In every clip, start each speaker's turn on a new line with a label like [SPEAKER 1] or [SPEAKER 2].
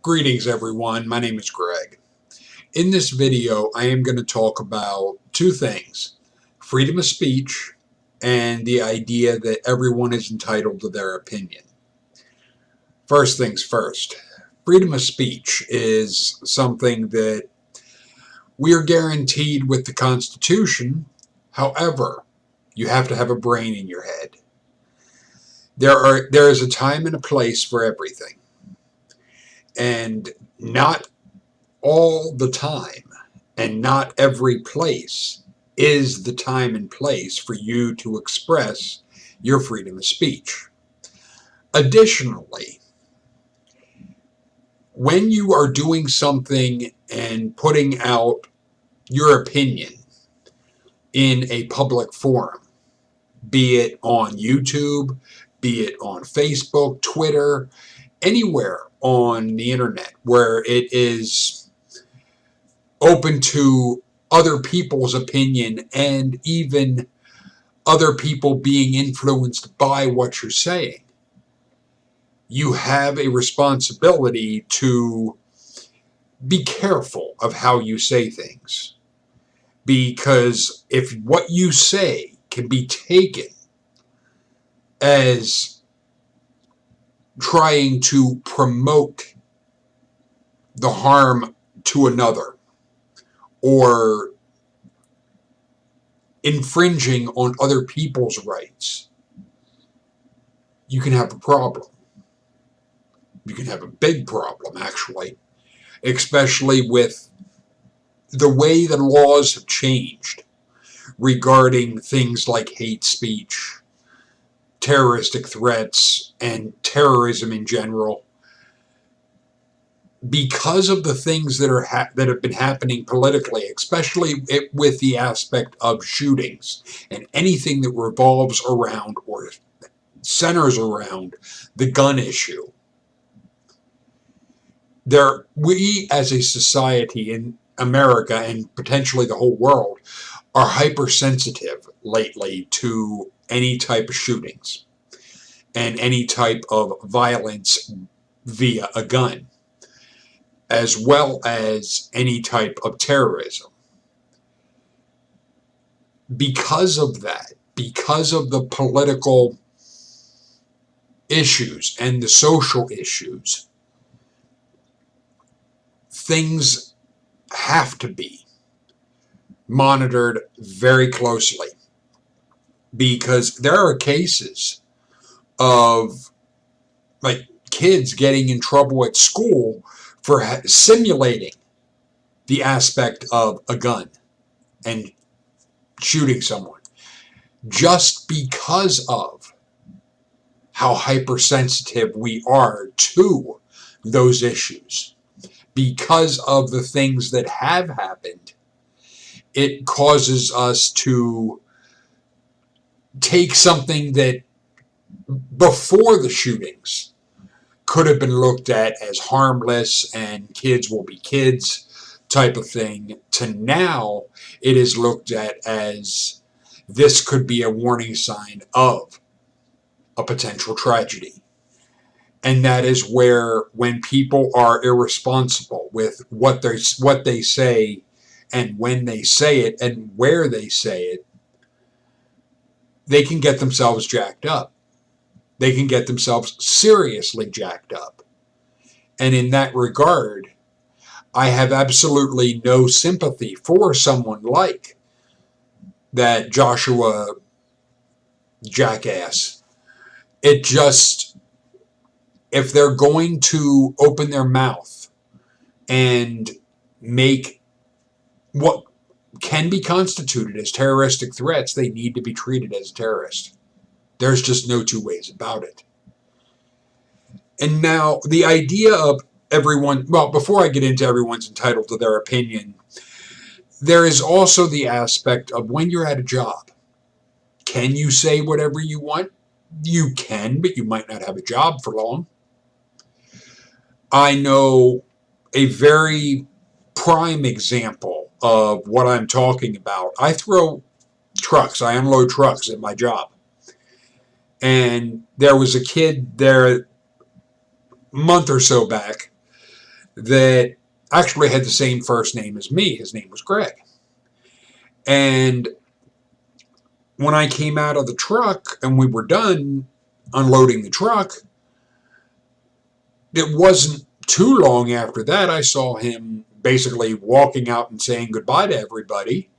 [SPEAKER 1] Greetings everyone, my name is Greg. In this video I am going to talk about two things: freedom of speech and the idea that everyone is entitled to their opinion. First things first, freedom of speech is something that we are guaranteed with the Constitution. However, you have to have a brain in your head. There is a time and a place for everything. And not all the time and not every place is the time and place for you to express your freedom of speech. Additionally, when you are doing something and putting out your opinion in a public forum, be it on YouTube, be it on Facebook, Twitter, anywhere on the internet where it is open to other people's opinion and even other people being influenced by what you're saying, you have a responsibility to be careful of how you say things. Because if what you say can be taken as trying to promote the harm to another or infringing on other people's rights, you can have a problem. You can have a big problem, actually, especially with the way the laws have changed regarding things like hate speech, terroristic threats, and terrorism in general. Because of the things that that have been happening politically, especially with the aspect of shootings and anything that revolves around or centers around the gun issue, we as a society in America and potentially the whole world are hypersensitive lately to any type of shootings and any type of violence via a gun, as well as any type of terrorism. Because of that, because of the political issues and the social issues, things have to be monitored very closely, because there are cases of like kids getting in trouble at school for simulating the aspect of a gun and shooting someone, just because of how hypersensitive we are to those issues. Because of the things that have happened, it causes us to take something that before the shootings could have been looked at as harmless and kids will be kids type of thing, to now it is looked at as this could be a warning sign of a potential tragedy. And that is where, when people are irresponsible with what they say and when they say it and where they say it, they can get themselves jacked up. They can get themselves seriously jacked up. And in that regard, I have absolutely no sympathy for someone like that Joshua jackass. It just, if they're going to open their mouth and make what can be constituted as terroristic threats, they need to be treated as terrorists. There's just no two ways about it. And now the idea of everyone, well, before I get into everyone's entitled to their opinion, there is also the aspect of when you're at a job. Can you say whatever you want? You can, but you might not have a job for long. I know a very prime example of what I'm talking about. I throw trucks, I unload trucks at my job. And there was a kid there a month or so back that actually had the same first name as me. His name was Greg. And when I came out of the truck and we were done unloading the truck, it wasn't too long after that I saw him basically walking out and saying goodbye to everybody,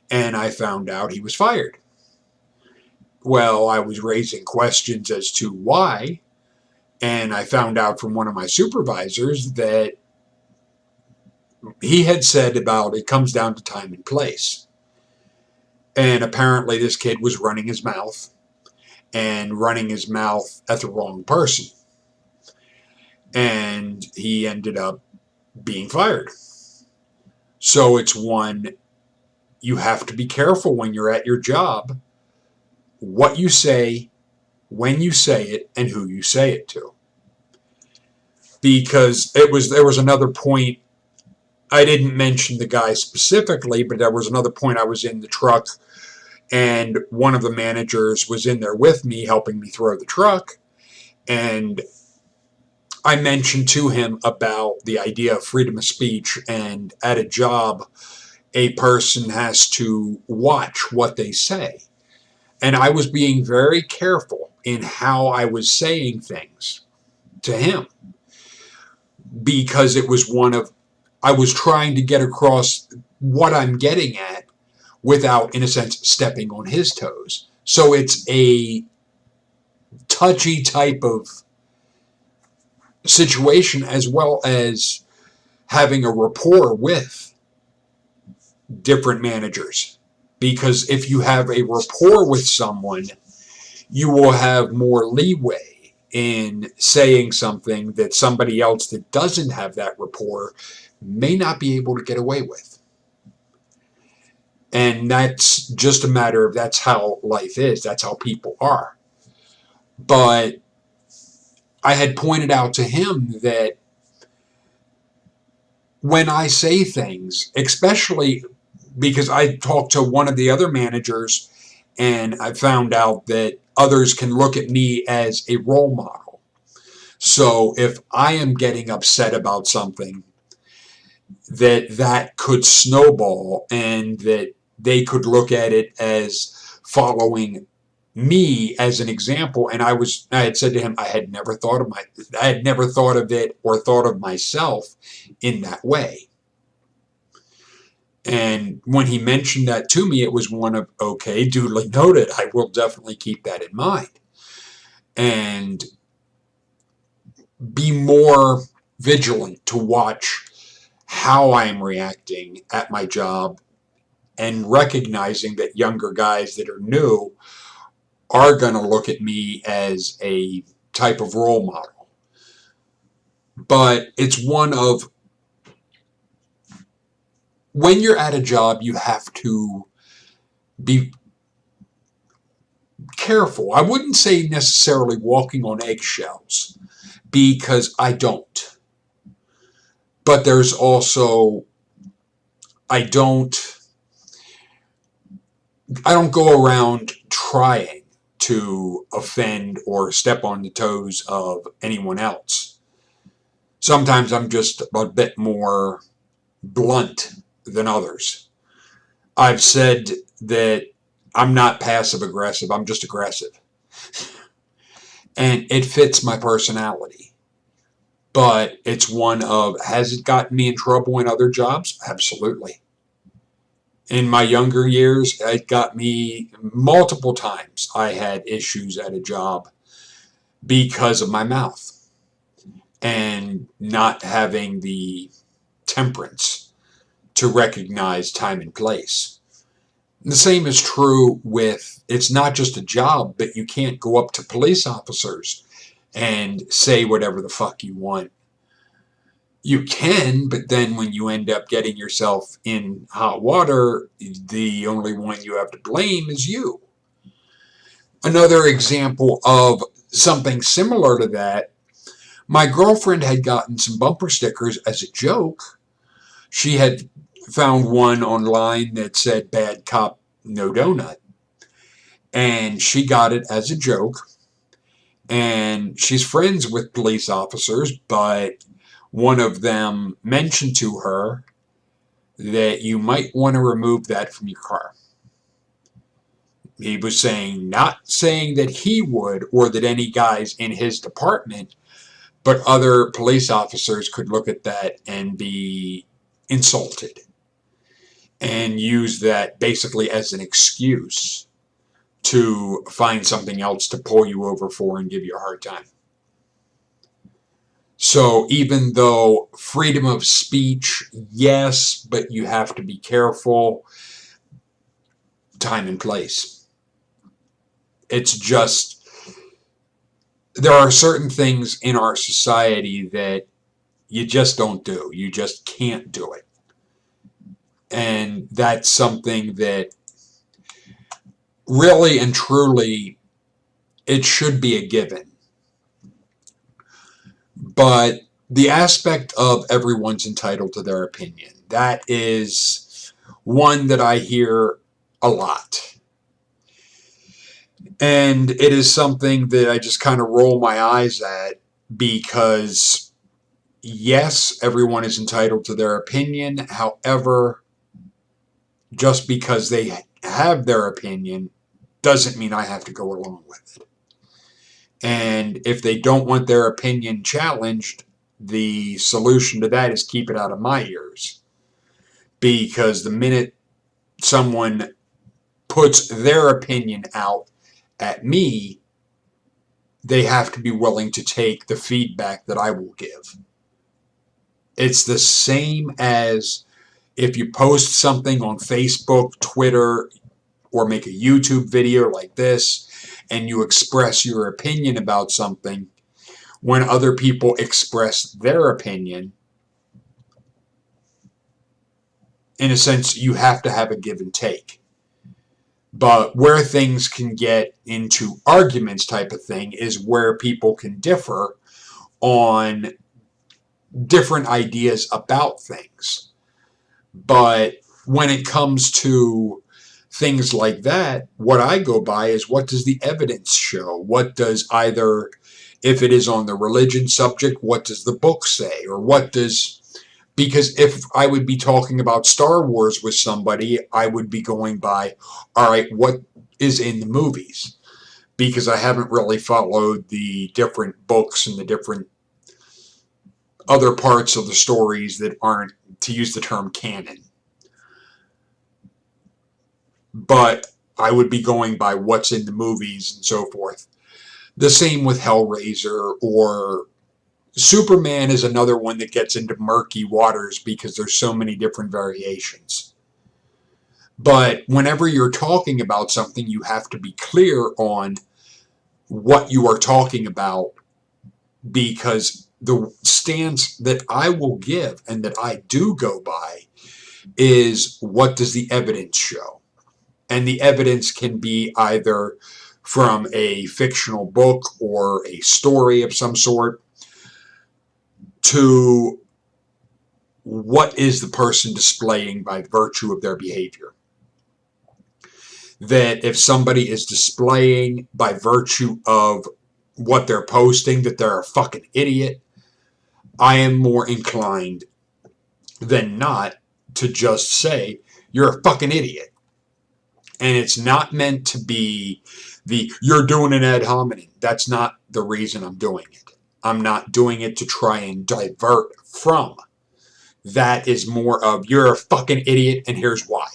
[SPEAKER 1] and I found out he was fired. Well, I was raising questions as to why, and I found out from one of my supervisors that he had said about it comes down to time and place. And apparently this kid was running his mouth, and running his mouth at the wrong person. And he ended up being fired. So it's one, you have to be careful when you're at your job, what you say, when you say it, and who you say it to. Because there was another point, I didn't mention the guy specifically, but there was another point I was in the truck, and one of the managers was in there with me, helping me throw the truck, and I mentioned to him about the idea of freedom of speech, and at a job, a person has to watch what they say. And I was being very careful in how I was saying things to him, because it was I was trying to get across what I'm getting at without, in a sense, stepping on his toes. So it's a touchy type of situation, as well as having a rapport with different managers. Because if you have a rapport with someone, you will have more leeway in saying something that somebody else that doesn't have that rapport may not be able to get away with. And that's just a matter of, that's how life is. That's how people are. But I had pointed out to him that when I say things, especially because I talked to one of the other managers, and I found out that others can look at me as a role model. So if I am getting upset about something, that could snowball, and that they could look at it as following me as an example. And I had said to him, I had never thought of it or thought of myself in that way. And when he mentioned that to me, it was one of, okay, duly noted. I will definitely keep that in mind. And be more vigilant to watch how I'm reacting at my job, and recognizing that younger guys that are new are going to look at me as a type of role model. But it's one of, when you're at a job, you have to be careful. I wouldn't say necessarily walking on eggshells, because I don't. But there's also, I don't go around trying to offend or step on the toes of anyone else. Sometimes I'm just a bit more blunt than others. I've said that I'm not passive aggressive, I'm just aggressive. And it fits my personality. But it's one of, has it gotten me in trouble in other jobs? Absolutely. In my younger years, it got me multiple times. I had issues at a job because of my mouth and not having the temperance to recognize time and place. The same is true with, it's not just a job, but you can't go up to police officers and say whatever the fuck you want. You can, but then when you end up getting yourself in hot water, the only one you have to blame is you. Another example of something similar to that, my girlfriend had gotten some bumper stickers as a joke. She had found one online that said, "Bad cop, no donut." And she got it as a joke. And she's friends with police officers, but one of them mentioned to her that you might want to remove that from your car. He was saying, not saying that he would or that any guys in his department, but other police officers could look at that and be insulted and use that basically as an excuse to find something else to pull you over for and give you a hard time. So even though freedom of speech, yes, but you have to be careful, time and place. It's just, there are certain things in our society that you just don't do. You just can't do it. And that's something that really and truly, it should be a given. But the aspect of everyone's entitled to their opinion, that is one that I hear a lot. And it is something that I just kind of roll my eyes at because, yes, everyone is entitled to their opinion. However, just because they have their opinion doesn't mean I have to go along with it. And if they don't want their opinion challenged, the solution to that is keep it out of my ears. Because the minute someone puts their opinion out at me, they have to be willing to take the feedback that I will give. It's the same as if you post something on Facebook, Twitter, or make a YouTube video like this, and you express your opinion about something. When other people express their opinion, in a sense, you have to have a give and take. But where things can get into arguments type of thing is where people can differ on different ideas about things. But when it comes to things like that, what I go by is, what does the evidence show? What does either, if it is on the religion subject, what does the book say? Or what does, because if I would be talking about Star Wars with somebody, I would be going by, all right, what is in the movies? Because I haven't really followed the different books and the different other parts of the stories that aren't, to use the term, canon. But I would be going by what's in the movies and so forth. The same with Hellraiser, or Superman is another one that gets into murky waters because there's so many different variations. But whenever you're talking about something, you have to be clear on what you are talking about, because the stance that I will give and that I do go by is, what does the evidence show? And the evidence can be either from a fictional book or a story of some sort, to what is the person displaying by virtue of their behavior. That if somebody is displaying by virtue of what they're posting that they're a fucking idiot, I am more inclined than not to just say, you're a fucking idiot. And it's not meant to be the, you're doing an ad hominem. That's not the reason I'm doing it. I'm not doing it to try and divert from. That is more of, you're a fucking idiot and here's why.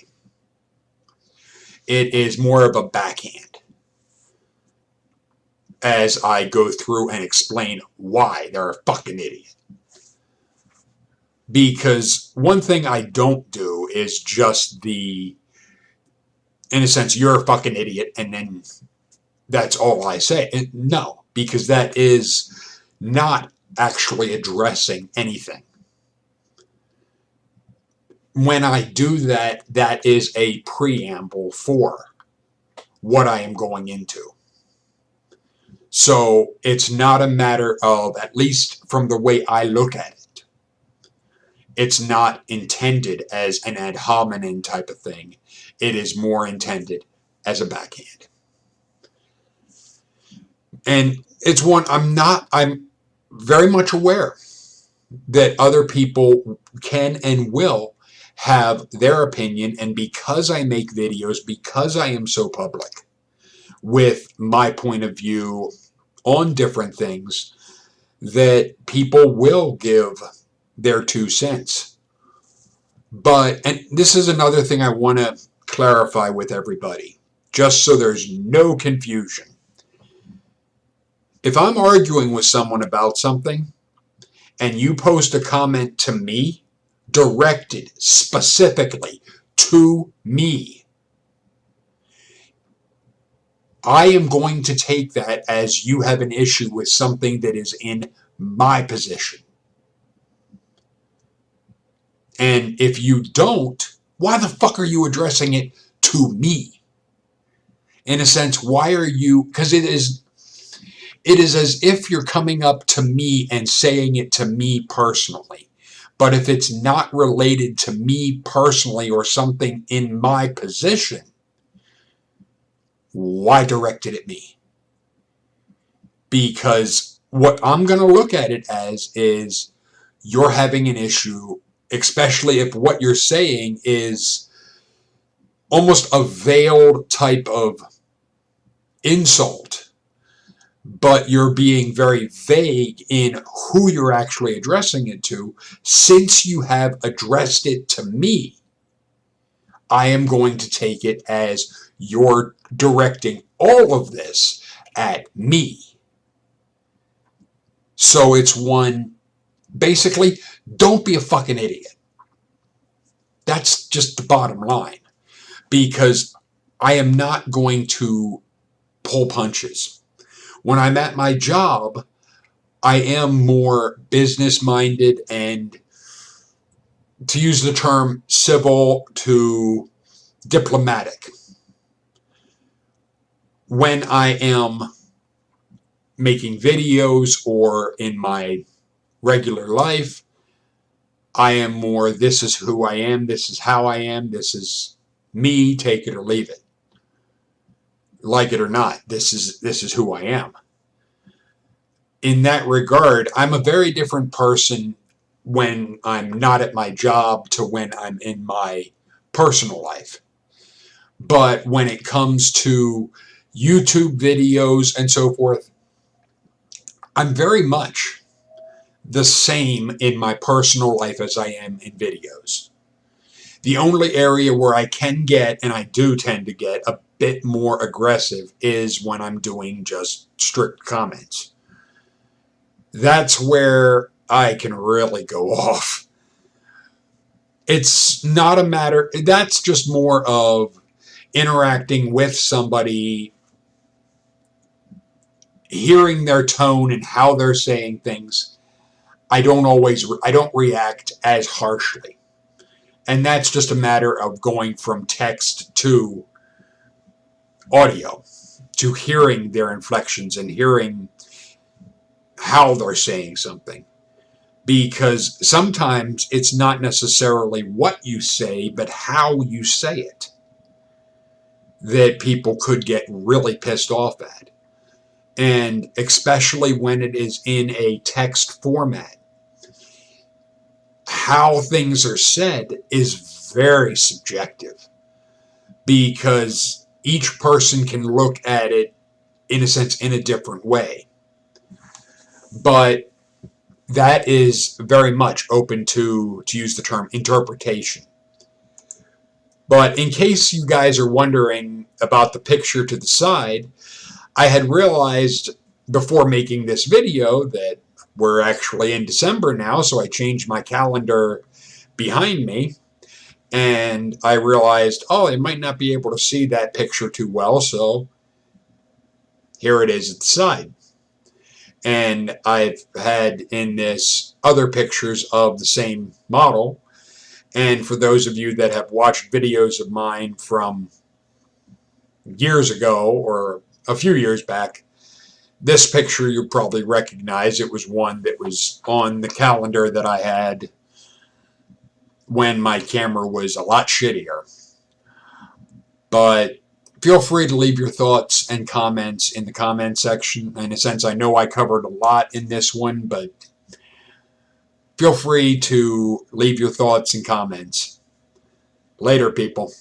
[SPEAKER 1] It is more of a backhand as I go through and explain why they're a fucking idiot. Because one thing I don't do is just the, in a sense, you're a fucking idiot, and then that's all I say. And no, because that is not actually addressing anything. When I do that, that is a preamble for what I am going into. So it's not a matter of, at least from the way I look at it, it's not intended as an ad hominem type of thing. It is more intended as a backhand. And it's one I'm very much aware that other people can and will have their opinion. And because I make videos, because I am so public with my point of view on different things, that people will give their 2 cents. But, and this is another thing I want to clarify with everybody, just so there's no confusion. If I'm arguing with someone about something and you post a comment to me, directed specifically to me, I am going to take that as you have an issue with something that is in my position. And if you don't, why the fuck are you addressing it to me? In a sense, why are you, because it is as if you're coming up to me and saying it to me personally. But if it's not related to me personally or something in my position, why direct it at me? Because what I'm going to look at it as is you're having an issue, especially if what you're saying is almost a veiled type of insult, but you're being very vague in who you're actually addressing it to. Since you have addressed it to me, I am going to take it as you're directing all of this at me. So it's one, basically, don't be a fucking idiot. That's just the bottom line. Because I am not going to pull punches. When I'm at my job, I am more business-minded and, to use the term, civil to diplomatic. When I am making videos or in my regular life, I am more, this is who I am, this is how I am, this is me, take it or leave it. Like it or not, this is who I am. In that regard, I'm a very different person when I'm not at my job to when I'm in my personal life. But when it comes to YouTube videos and so forth, I'm very much the same in my personal life as I am in videos. The only area where I can get, and I do tend to get, a bit more aggressive is when I'm doing just strict comments. That's where I can really go off. It's not a matter, that's just more of interacting with somebody, hearing their tone and how they're saying things. I don't react as harshly. And that's just a matter of going from text to audio, to hearing their inflections and hearing how they're saying something. Because sometimes it's not necessarily what you say, but how you say it that people could get really pissed off at. And especially when it is in a text format, how things are said is very subjective, because each person can look at it, in a sense, in a different way. But that is very much open to use the term, interpretation. But in case you guys are wondering about the picture to the side, I had realized before making this video that we're actually in December now, so I changed my calendar behind me, and I realized, oh, I might not be able to see that picture too well, so here it is at the side. And I've had in this other pictures of the same model. And for those of you that have watched videos of mine from years ago or a few years back, this picture you'll probably recognize. It was one that was on the calendar that I had when my camera was a lot shittier. But feel free to leave your thoughts and comments in the comment section. In a sense, I know I covered a lot in this one, but feel free to leave your thoughts and comments. Later, people.